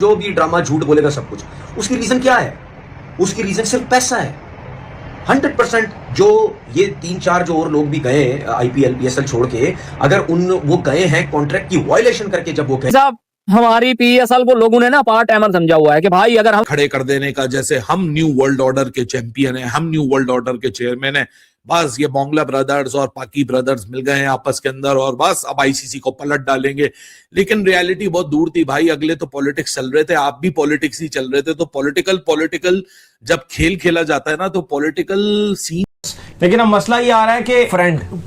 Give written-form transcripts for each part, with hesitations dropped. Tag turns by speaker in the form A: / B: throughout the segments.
A: जो भी ड्रामा झूठ बोलेगा सब कुछ, उसकी रीजन क्या है? उसकी रीजन सिर्फ पैसा है। 100% जो ये 3-4 जो और लोग भी गए आईपीएल पीएसएल छोड़ के, अगर वो गए हैं कॉन्ट्रैक्ट की वायलेशन करके, जब वो गए
B: साहब हमारी पीएसएल को लोगों ने ना पार्ट टाइमर समझा हुआ है कि भाई अगर हम
C: खड़े कर देने का, जैसे हम न्यू वर्ल्ड ऑर्डर के चैंपियन हैं, हम न्यू वर्ल्ड ऑर्डर के चेयरमैन हैं, बस ये बांग्ला ब्रदर्स और पाकी ब्रदर्स मिल गए हैं आपस के अंदर और बस अब आईसीसी को पलट डालेंगे। लेकिन रियलिटी बहुत दूर थी भाई। अगले तो पॉलिटिक्स चल रहे थे, आप भी पॉलिटिक्स ही चल रहे थे। तो पॉलिटिकल जब खेल खेला जाता है ना, तो पॉलिटिकल सीन।
D: लेकिन अब मसला ये आ रहा है कि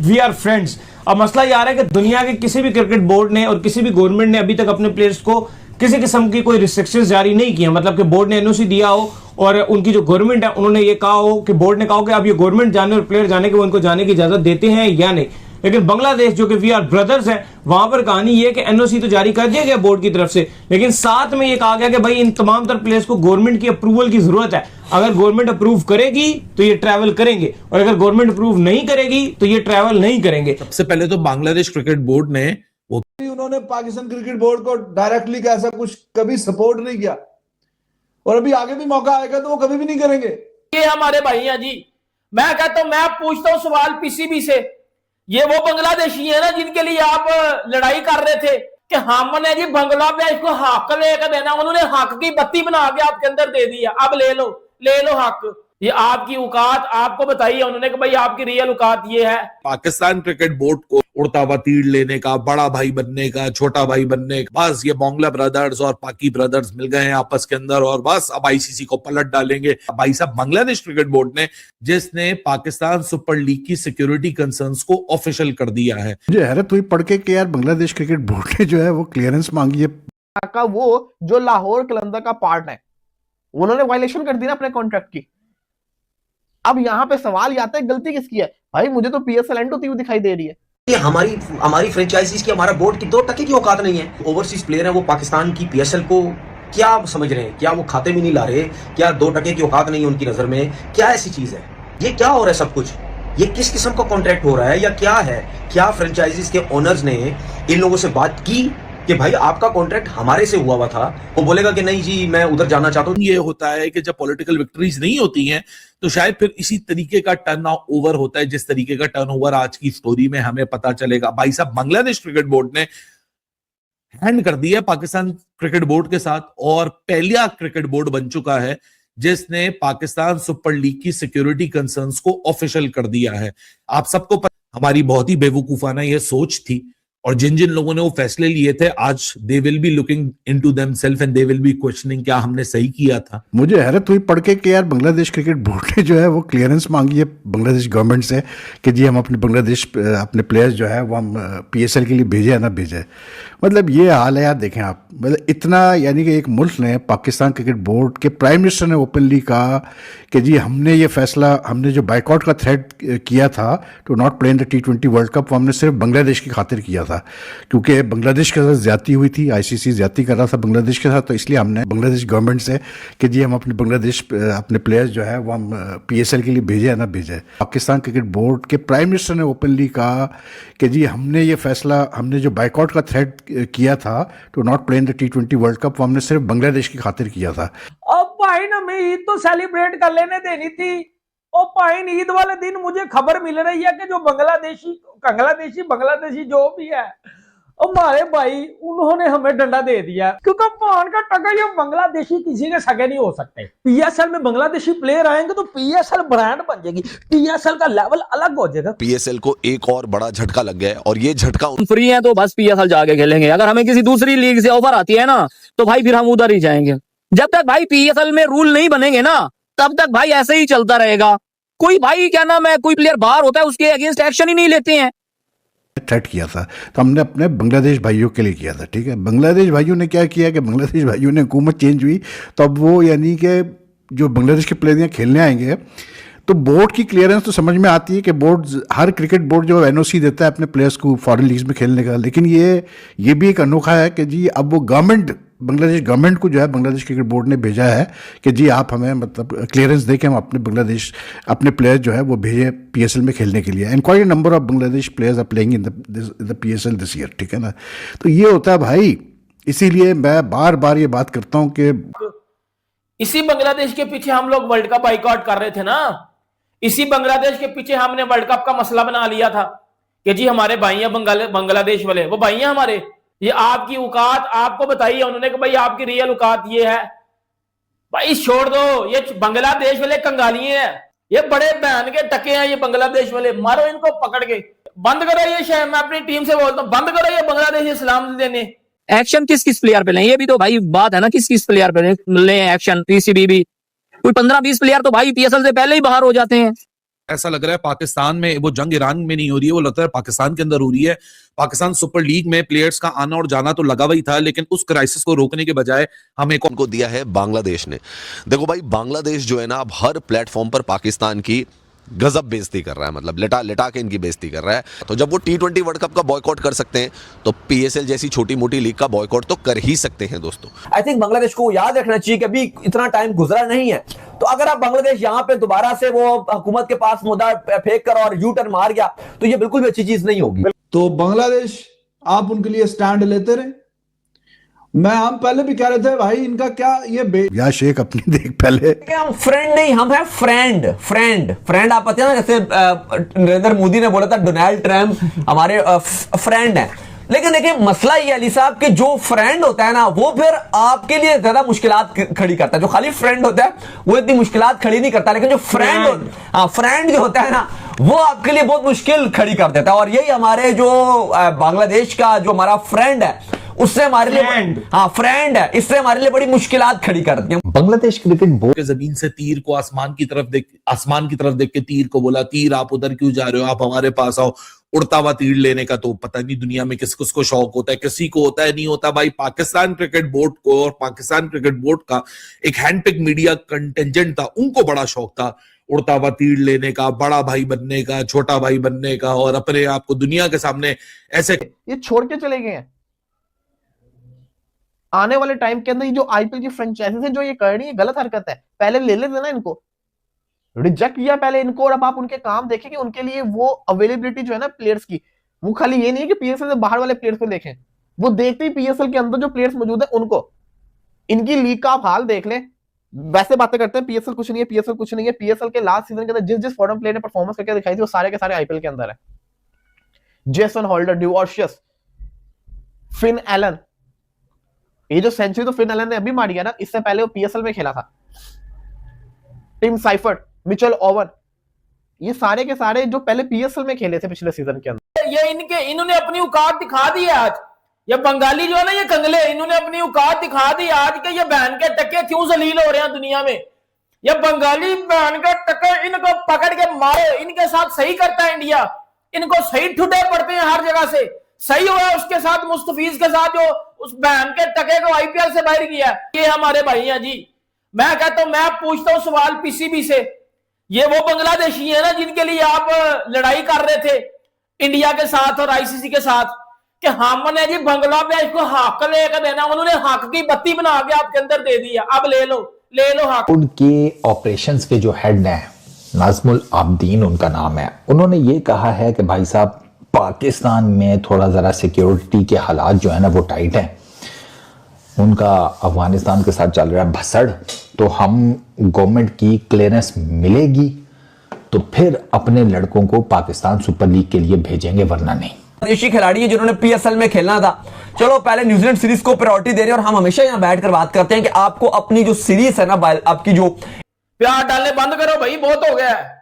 D: वी आर फ्रेंड्स। अब मसला ये आ रहा है कि दुनिया के किसी भी क्रिकेट बोर्ड ने और किसी भी गवर्नमेंट ने अभी तक अपने प्लेयर्स को किसी किस्म की कोई रिस्ट्रिक्शंस जारी नहीं किया। मतलब कि बोर्ड ने एनओसी दिया हो और उनकी जो गवर्नमेंट है उन्होंने ये कहा हो कि बोर्ड ने कहा हो कि अब ये गवर्नमेंट जाने और प्लेयर जाने के वो उनको जाने की इजाजत देते हैं या नहीं। लेकिन बांग्लादेश जो कि वी आर ब्रदर्स है, वहां पर कहानी ये है कि एनओसी तो जारी कर दिया गया बोर्ड की तरफ से, लेकिन साथ में ये कहा गया कि भाई इन तमाम तर प्लेयर्स को गवर्नमेंट की अप्रूवल की जरूरत है। अगर गवर्नमेंट अप्रूव करेगी तो ये ट्रैवल करेंगे और अगर गवर्नमेंट अप्रूव नहीं करेगी तो ये ट्रैवल नहीं करेंगे।
C: सबसे पहले तो बांग्लादेश क्रिकेट बोर्ड ने
E: उन्होंने पाकिस्तान क्रिकेट बोर्ड को डायरेक्टली ऐसा कुछ कभी सपोर्ट नहीं किया और अभी आगे भी मौका आएगा तो वो कभी भी नहीं करेंगे।
F: ये हमारे भाई हैं जी। मैं कहता हूं, मैं पूछता हूं सवाल पीसीबी से, ये वो बांग्लादेशी है ना जिनके लिए आप लड़ाई कर रहे थे कि हमने जी बांग्लादेश को हक लेकर देना, उन्होंने हक की बत्ती बना के आपके अंदर दे दिया, अब ले लो हक। ये आपकी औकात आपको बताइए उन्होंने कि भाई आपकी रियल औकात ये है।
C: पाकिस्तान क्रिकेट बोर्ड को उड़ता हुआ तीर लेने का, बड़ा भाई बनने का, छोटा भाई बनने का, बस ये बांग्ला ब्रदर्स और पाकी ब्रदर्स मिल गए हैं आपस के अंदर और बस अब आईसीसी को पलट डालेंगे। भाई साहब, बांग्लादेश क्रिकेट बोर्ड ने, जिसने पाकिस्तान सुपर लीग की सिक्योरिटी कंसर्न्स को ऑफिशियल कर दिया है।
G: मुझे हैरत हुई पढ़ के कि यार बांग्लादेश क्रिकेट बोर्ड ने जो है वो क्लियरेंस मांगी है
H: का, वो जो लाहौर कलंदर का पार्ट है, उन्होंने वायलेशन कर दी ना अपने कॉन्ट्रैक्ट की। अब यहाँ पे सवाल आता है गलती किसकी है? भाई मुझे तो पीएसएल एंड होती हुई दिखाई दे रही है।
A: ये हमारी फ्रेंचाइजीज की, हमारा बोर्ड की 2% की औकात नहीं है। ओवरसीज प्लेयर है वो पाकिस्तान की पीएसएल को क्या समझ रहे हैं? क्या वो खाते में नहीं ला रहे? क्या 2% की औकात नहीं है उनकी नजर में? क्या ऐसी चीज है? ये क्या हो रहा है सब कुछ? ये किस किस्म का कॉन्ट्रैक्ट हो रहा है या क्या है? क्या फ्रेंचाइजीज के ओनर्स ने इन लोगों से बात की कि भाई आपका कॉन्ट्रैक्ट हमारे से हुआ था? वो बोलेगा कि नहीं जी मैं उधर जाना चाहता हूँ।
C: ये होता है कि जब पॉलिटिकल विक्ट्रीज नहीं होती हैं तो शायद फिर इसी तरीके का टर्न ओवर होता है, जिस तरीके का टर्न ओवर आज की स्टोरी में हमें पता चलेगा। भाई साहब, बांग्लादेश क्रिकेट बोर्ड ने हैंड कर दिया पाकिस्तान क्रिकेट बोर्ड के साथ और पहला क्रिकेट बोर्ड बन चुका है जिसने पाकिस्तान सुपर लीग की सिक्योरिटी कंसर्न्स को ऑफिशियल कर दिया है। आप सबको पता, हमारी बहुत ही बेवकूफाना ये सोच थी और जिन जिन लोगों ने वो फैसले लिए थे, आज they will be looking into themselves and they will be questioning क्या हमने सही किया था।
G: मुझे हैरत हुई पढ़ के कि यार बांग्लादेश क्रिकेट बोर्ड ने जो है वो क्लियरेंस मांगी है बांग्लादेश गवर्नमेंट से कि जी हम अपने प्लेयर्स जो है वो हम पीएसएल के लिए भेजे या ना भेजे। मतलब ये हाल है यार। देखें आप, मतलब इतना, यानी कि एक मुल्क ने, पाकिस्तान क्रिकेट बोर्ड के प्राइम मिनिस्टर ने ओपनली कहा कि जी हमने ये फैसला, हमने जो बाइकआउट का थ्रेट किया था to not play in the T20 world cup, वो हमने सिर्फ बांग्लादेश की खातिर किया था क्योंकि बांग्लादेश के साथ ज्यादती हुई थी, आईसीसी ज्यादती कर रहा था बांग्लादेश के साथ। तो इसलिए हमने बांग्लादेश गवर्नमेंट से कि जी हम अपने प्लेयर्स जो है वो हम पीएसएल के लिए भेजे या ना भेजे। पाकिस्तान क्रिकेट बोर्ड के प्राइम मिनिस्टर ने ओपनली कहा कि जी हमने ये फैसला, हमने जो बाइकआउट का थ्रेट किया था to not play in the T20 world cup, वो हमने सिर्फ बांग्लादेश की खातिर किया था।
F: अब भाई ना मैं ईद तो सेलिब्रेट कर लेने देनी थी। ओ भाई ईद वाले दिन मुझे खबर मिल रही है कि जो बांग्लादेशी जो भी है हमारे भाई, उन्होंने हमें डंडा दे दिया क्योंकि पान का टका ये बांग्लादेशी किसी के सगे नहीं हो सकते। पीएसएल में बांग्लादेशी प्लेयर आएंगे तो पीएसएल ब्रांड बन जाएगी, पीएसएल का लेवल अलग हो जाएगा।
I: पीएसएल को एक और बड़ा झटका लग गया है और ये झटका
B: फ्री है तो बस पीएसएल जाके खेलेंगे। अगर हमें किसी दूसरी लीग से ऑफर आती है ना तो भाई फिर हम उधर ही जाएंगे। जब तक भाई पीएसएल में रूल नहीं बनेंगे ना तब तक भाई ऐसे ही चलता रहेगा। कोई भाई क्या नाम है, कोई प्लेयर बाहर होता है उसके अगेंस्ट एक्शन ही नहीं लेते हैं।
G: थ्रेट किया था तो हमने अपने बांग्लादेश भाइयों के लिए किया था, ठीक है। बांग्लादेश भाइयों ने क्या किया कि बांग्लादेश भाइयों ने हुकूमत चेंज हुई तो अब वो, यानी कि जो बांग्लादेश के प्लेयर यहाँ खेलने आएंगे तो बोर्ड की क्लियरेंस तो समझ में आती है कि बोर्ड, हर क्रिकेट बोर्ड जो एनओसी देता है अपने प्लेयर्स को फॉरेन लीग्स में खेलने का, लेकिन ये भी एक अनोखा है कि जी अब वो बांग्लादेश गवर्नमेंट को जो है बांग्लादेश क्रिकेट बोर्ड ने भेजा है कि जी आप हमें मतलब क्लियरेंस दे के हम अपने प्लेयर जो है वो भेजे पीएसएल में खेलने के लिए। And quite number of Bangladesh players are playing in the PSL this year, ठीक है ना। तो ये होता है भाई इसीलिए मैं बार बार ये बात करता हूं कि
F: इसी बांग्लादेश के पीछे हम लोग वर्ल्ड कप बाइकआउट कर रहे थे ना। इसी बांग्लादेश के पीछे हमने वर्ल्ड कप का मसला बना लिया था कि जी हमारे भाई हैं बांग्लादेश वाले, वो भाई हैं हमारे। ये आपकी औकात आपको बताइए उन्होंने कि भाई आपकी रियल औकात ये है। भाई छोड़ दो, ये बांग्लादेश वाले कंगालिए हैं, ये बड़े बहन के टके हैं ये बांग्लादेश वाले। मारो इनको पकड़ के, बंद करो ये शहर। मैं अपनी टीम से बोलता हूँ बंद करो ये बांग्लादेश सलाम देने।
B: एक्शन किस किस प्लेयर पे लें, ये भी तो भाई बात है ना, किस किस प्लेयर पे लें एक्शन। पीसीबी भी कोई 15-20 प्लेयर तो भाई पीएसएल से पहले ही बाहर हो जाते हैं।
C: ऐसा लग रहा है पाकिस्तान में वो जंग ईरान में नहीं हो रही है, वो लगता है पाकिस्तान के अंदर हो रही है। पाकिस्तान सुपर लीग में प्लेयर्स का आना और जाना तो लगा हुआ था, लेकिन उस क्राइसिस को रोकने के बजाय हमें
I: उनको दिया है बांग्लादेश ने। देखो भाई, बांग्लादेश जो है ना, अब हर प्लेटफॉर्म पर पाकिस्तान की गजब बेइज्जती कर रहा है, मतलब लिटा लिटा के इनकी बेइज्जती कर रहा है। तो जब वो T20 वर्ल्ड कप का बॉयकॉट कर सकते हैं, तो PSL जैसी छोटी मोटी लीग का बॉयकॉट तो कर ही सकते हैं दोस्तों।
J: आई थिंक बांग्लादेश को याद रखना चाहिए कि अभी इतना टाइम गुजरा नहीं है, तो अगर आप बांग्लादेश यहाँ पे दोबारा से वो हुकूमत के पास मुद्दा फेंक कर और यू टर्न मार गया, तो ये बिल्कुल भी अच्छी चीज नहीं होगी।
E: तो बांग्लादेश आप उनके लिए स्टैंड लेते रहे। हम पहले भी कह रहे थे भाई इनका क्या ये
G: या शेख अपनी देख पहले।
J: हम फ्रेंड नहीं, हम हैं फ्रेंड। फ्रेंड आप पता है ना, जैसे नरेंद्र मोदी ने बोला था डोनाल्ड ट्रम्प हमारे फ्रेंड हैं। लेकिन देखिए मसला ये अली साहब कि जो फ्रेंड होता है ना, वो फिर आपके लिए ज्यादा मुश्किलात खड़ी करता है। जो खाली फ्रेंड होता है वो इतनी मुश्किलात खड़ी नहीं करता, लेकिन जो फ्रेंड जो होता है ना, वो आपके लिए बहुत मुश्किल खड़ी कर देता है। और यही हमारे जो बांग्लादेश का जो हमारा फ्रेंड है, उससे हमारे लिए फ्रेंड है, इससे हमारे लिए बड़ी मुश्किलात खड़ी कर दी।
K: बांग्लादेश क्रिकेट बोर्ड
C: के जमीन से तीर को आसमान की तरफ देख के तीर को बोला, तीर आप उधर क्यों जा रहे हो, आप हमारे पास आओ। उड़ता हुआ तीर लेने का तो पता नहीं दुनिया में किस किस को शौक होता है, किसी को होता है नहीं होता। भाई पाकिस्तान क्रिकेट बोर्ड को और पाकिस्तान क्रिकेट बोर्ड का एक हैंडपिक मीडिया कंटेंजेंट था, उनको बड़ा शौक था उड़ता हुआ तीर लेने का, बड़ा भाई बनने का, छोटा भाई बनने का, और अपने आप को दुनिया के सामने ऐसे।
H: ये छोड़ के चले गए हैं। आने वाले टाइम के अंदर ये जो आईपीएल की फ्रेंचाइजीज है जो ये कर रही है, गलत हरकत है। पहले ले लेते ना इनको, रिजेक्ट किया पहले इनको, और अब आप उनके काम देखें कि उनके लिए वो अवेलेबिलिटी जो है ना प्लेयर्स की, वो खाली ये नहीं है कि पीएसएल से बाहर वाले प्लेयर्स को देखें, वो देखते ही पीएसएल के अंदर जो प्लेयर्स मौजूद है उनको। इनकी लीग का आप हाल देख लें। वैसे बातें करते हैं पीएसएल कुछ नहीं है, पीएसएल कुछ नहीं है। पीएसएल के लास्ट सीजन के अंदर जिस फॉरेन प्लेयर ने परफॉर्मेंस करके दिखाई थी, वो सारे के सारे आईपीएल के अंदर है। Jason Holder, Dwarshuis, Finn Allen. ये जो सेंचुरी तो फिन एलन ने अभी मारी है ना, इससे पहले वो पीएसएल में खेला था। टिम साइफर्ट, मिचेल ओवन, ये सारे के सारे जो पहले पीएसएल में खेले थे पिछले सीजन के अंदर।
F: ये इन्होंने अपनी औकात दिखा दी है आज। ये बंगाली जो है ना, ये कंगले, इन्होंने अपनी औकात दिखा दी आज के ये बहन के टके क्यों जलील हो रहे हैं दुनिया में। ये बंगाली बहन के टके, इनको पकड़ के मारो। इनके साथ सही करता है इंडिया, इनको सही ठुडे पड़ते हैं हर जगह से। सही हुआ उसके साथ, मुस्तफीज के साथ, जो उस बहन के टके को आईपीएल से बाहर किया। ये हमारे भाई हैं जी। मैं कहता हूं, मैं पूछता हूं सवाल पीसीबी से, ये वो बांग्लादेशी है ना जिनके लिए आप लड़ाई कर रहे थे इंडिया के साथ और आईसीसी के साथ, कि हमने जी बांग्लादेश को हक लेकर देना, उन्होंने हक की बत्ती बना के आपके अंदर दे दी है, अब ले लो हक।
K: उनके ऑपरेशंस के जो हेड हैं, नाजमुल आबदीन उनका नाम है, उन्होंने ये कहा है कि भाई साहब पाकिस्तान में थोड़ा ज़रा सिक्योरिटी के हालात जो है ना वो टाइट हैं, उनका अफगानिस्तान के साथ चल रहा है भसड़, तो हम गवर्नमेंट की क्लियरेंस मिलेगी तो फिर अपने लड़कों को पाकिस्तान सुपर लीग के लिए भेजेंगे, वरना नहीं।
J: देशी खिलाड़ी है जिन्होंने पीएसएल में खेलना था, चलो पहले न्यूजीलैंड सीरीज को प्रायोरिटी दे रहे हैं। और हम हमेशा यहां बैठकर बात करते हैं कि आपको अपनी जो सीरीज है ना, आपकी जो
F: प्यार डालने बंद करो भाई, बहुत हो गया है।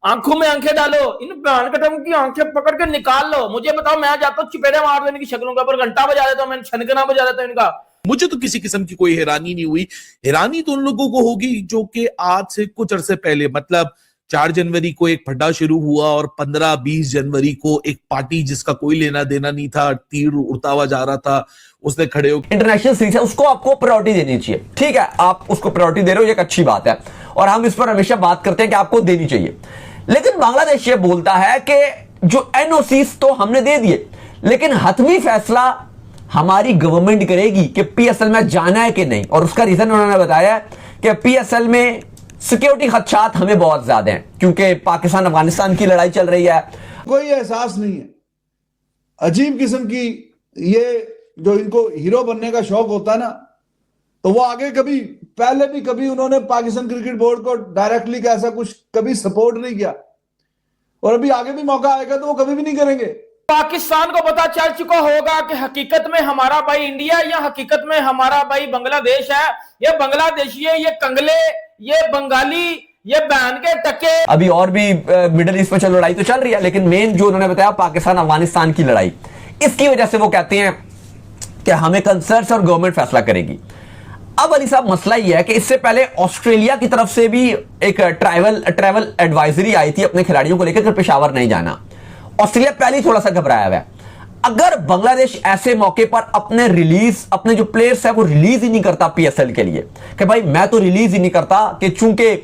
F: आंखों में आंखें डालो, इन बहन कदम की आंखें पकड़ के निकाल लो। मुझे बताओ, मैं जाता हूँ चिपेड़े मार दो इनकी शक्लों का, पर घंटा बजा देता हूँ, मैं छनकना बजा देता हूँ इनका।
C: मुझे तो किसी किस्म की कोई हैरानी नहीं हुई। हैरानी तो उन लोगों को होगी जो कि आज से कुछ अरसे पहले, मतलब 4 जनवरी को एक फड्डा शुरू हुआ और 15-20 जनवरी को एक पार्टी जिसका कोई लेना देना नहीं था, तीर उड़ता हुआ जा रहा था, उसने खड़े होकर
J: इंटरनेशनल सीरीज है, उसको आपको प्रायोरिटी देनी चाहिए। ठीक है, आप उसको प्रायोरिटी दे रहे हो, ये एक अच्छी बात है, और हम इस पर हमेशा बात करते हैं कि आपको देनी चाहिए। लेकिन बांग्लादेश ये बोलता है कि जो एनओसीज तो हमने दे दिए, लेकिन हतमी फैसला हमारी गवर्नमेंट करेगी कि पीएसएल में जाना है कि नहीं। और उसका रीजन उन्होंने बताया कि पीएसएल में सिक्योरिटी खदशात हमें बहुत ज्यादा हैं, क्योंकि पाकिस्तान अफगानिस्तान की लड़ाई चल रही है।
E: कोई एहसास नहीं है, अजीब किस्म की ये जो इनको हीरो बनने का शौक होता है ना, तो वो आगे कभी, पहले भी कभी उन्होंने पाकिस्तान क्रिकेट बोर्ड को डायरेक्टली ऐसा कुछ कभी सपोर्ट नहीं किया, और अभी आगे भी मौका आएगा तो वो कभी भी नहीं करेंगे।
F: पाकिस्तान को पता चल चुका होगा कि हकीकत में हमारा भाई इंडिया या हकीकत में हमारा भाई बांग्लादेश है। ये बांग्लादेशी है, ये कंगले, ये बंगाली, ये बहन के टके।
J: अभी और भी मिडिल ईस्ट में चल लड़ाई तो चल रही है, लेकिन मेन जो उन्होंने बताया पाकिस्तान अफगानिस्तान की लड़ाई, इसकी वजह से वो कहते हैं कि हमें कंसर्न्स और गवर्नमेंट फैसला करेगी। अब अली साहब मसला यह है कि इससे पहले ऑस्ट्रेलिया की तरफ से भी एक ट्रैवल एडवाइजरी आई थी अपने खिलाड़ियों को लेकर कि पेशावर नहीं जाना। ऑस्ट्रेलिया पहले ही थोड़ा सा घबराया हुआ है। अगर बांग्लादेश ऐसे मौके पर अपने जो प्लेयर्स है वो रिलीज ही नहीं करता पीएसएल के लिए, कि भाई मैं तो रिलीज ही नहीं करता कि चूंकि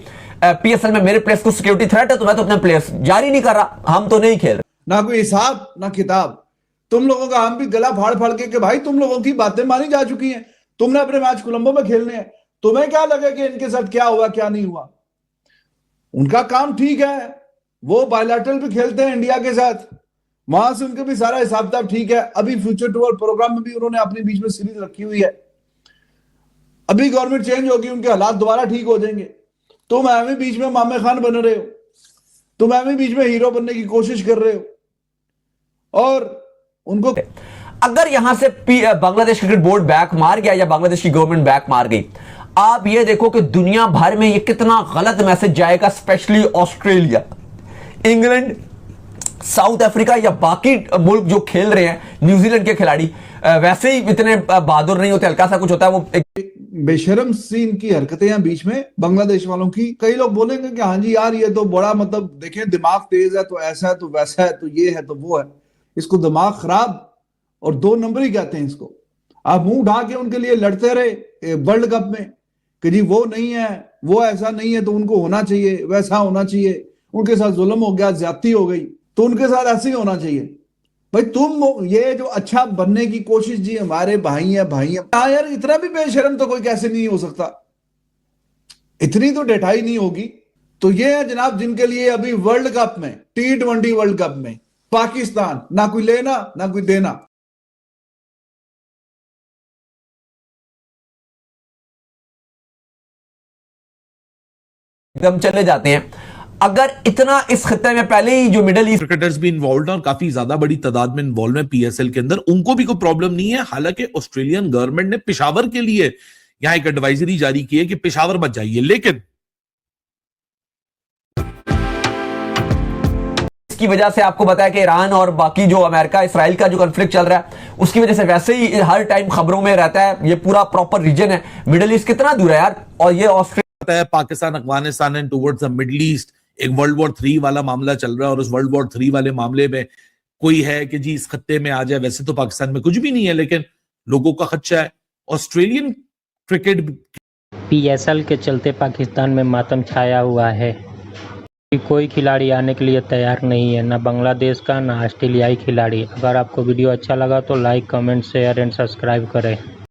J: पीएसएल में मेरे प्लेयर्स को सिक्योरिटी थ्रेट है तो मैं तो अपने प्लेयर्स जारी नहीं कर रहा, हम तो नहीं खेल रहे।
E: ना कोई हिसाब ना किताब, तुम लोगों का हम भी गला फाड़ फाड़ के भाई तुम लोगों की बातें मानी जा चुकी हैं, तुमने अपने मैच कोलंबो में खेलने हैं, तुम्हें क्या लगे कि इनके साथ क्या हुआ क्या नहीं हुआ। उनका काम ठीक है, वो बायलैटरल भी खेलते हैं इंडिया के साथ, वहां से उनके भी सारा हिसाब किताब ठीक है। अभी फ्यूचर टूर प्रोग्राम में भी उन्होंने अपने बीच में सीरीज रखी हुई है। अभी गवर्नमेंट चेंज होगी, उनके हालात दोबारा ठीक हो जाएंगे। तुम एवं बीच में मामे खान बन रहे हो, तुम एवं बीच में हीरो बनने की कोशिश कर रहे हो। और उनको
J: अगर यहां से बांग्लादेश क्रिकेट बोर्ड बैक मार गया या बांग्लादेश की गवर्नमेंट बैक मार गई, आप ये देखो कि दुनिया भर में ये कितना गलत मैसेज जाएगा, specially Australia, England, south Africa या बाकी मुल्क जो खेल रहे हैं, न्यूजीलैंड के खिलाड़ी वैसे ही इतने बहादुर नहीं होते, हल्का सा कुछ होता है वो
E: बेशरम सी इनकी हरकतें हैं बीच में बांग्लादेश वालों की। कई लोग बोलेंगे कि हाँ जी यार ये तो बड़ा मतलब देखें दिमाग तेज है तो ऐसा है तो वैसा है तो ये है तो वो है, इसको दिमाग खराब और 2 नंबर ही कहते हैं इसको। आप मुंह ढा के उनके लिए लड़ते रहे वर्ल्ड कप में कि जी वो नहीं है, वो ऐसा नहीं है तो उनको होना चाहिए, वैसा होना चाहिए, उनके साथ जुल्म हो गया, ज्यादती हो गई तो उनके साथ ऐसे ही होना चाहिए। भाई तुम ये जो अच्छा बनने की कोशिश, जी हमारे भाई हैं हाँ यार, इतना भी बेशरम तो कोई कैसे नहीं हो सकता, इतनी तो डेठाई नहीं होगी। तो ये है जनाब जिनके लिए अभी वर्ल्ड कप में, T20 वर्ल्ड कप में पाकिस्तान ना कोई लेना ना कोई देना।
J: एकदम चले जाते हैं। अगर इतना इस खत्ते में पहले ही जो मिडिल ईस्ट
C: क्रिकेटर्स भी इन्वॉल्व हैं और काफी ज्यादा बड़ी तादाद में इन्वॉल्व है पीएसएल के अंदर, उनको भी कोई प्रॉब्लम नहीं है। हालांकि ऑस्ट्रेलियन गवर्नमेंट ने पेशावर के लिए यहां एक एडवाइजरी जारी की है कि पेशावर मत जाइए, लेकिन
J: इसकी वजह से आपको बताया कि ईरान और बाकी जो अमेरिका इसराइल का जो कॉन्फ्लिक्ट चल रहा है उसकी वजह से वैसे ही हर टाइम खबरों में रहता है। ये पूरा प्रॉपर रीजन है। मिडिल ईस्ट कितना दूर है यार, और ये ऑस्ट्रेलिया
C: है Pakistan Afghanistan and towards the middle east एक वर्ल्ड वॉर 3 वाला मामला चल रहा है, और उस वर्ल्ड वॉर 3 वाले मामले में कोई है कि जी इस खत्ते में आ जाए, वैसे तो पाकिस्तान में कुछ भी नहीं है, लेकिन लोगों का खदशा है। ऑस्ट्रेलियन क्रिकेट
L: पीएसएल के चलते पाकिस्तान में मातम छाया हुआ है कि कोई खिलाड़ी आने के लिए तैयार नहीं है, ना बांग्लादेश का ना ऑस्ट्रेलियाई खिलाड़ी। अगर आपको वीडियो अच्छा लगा तो like, comment, share and subscribe करें।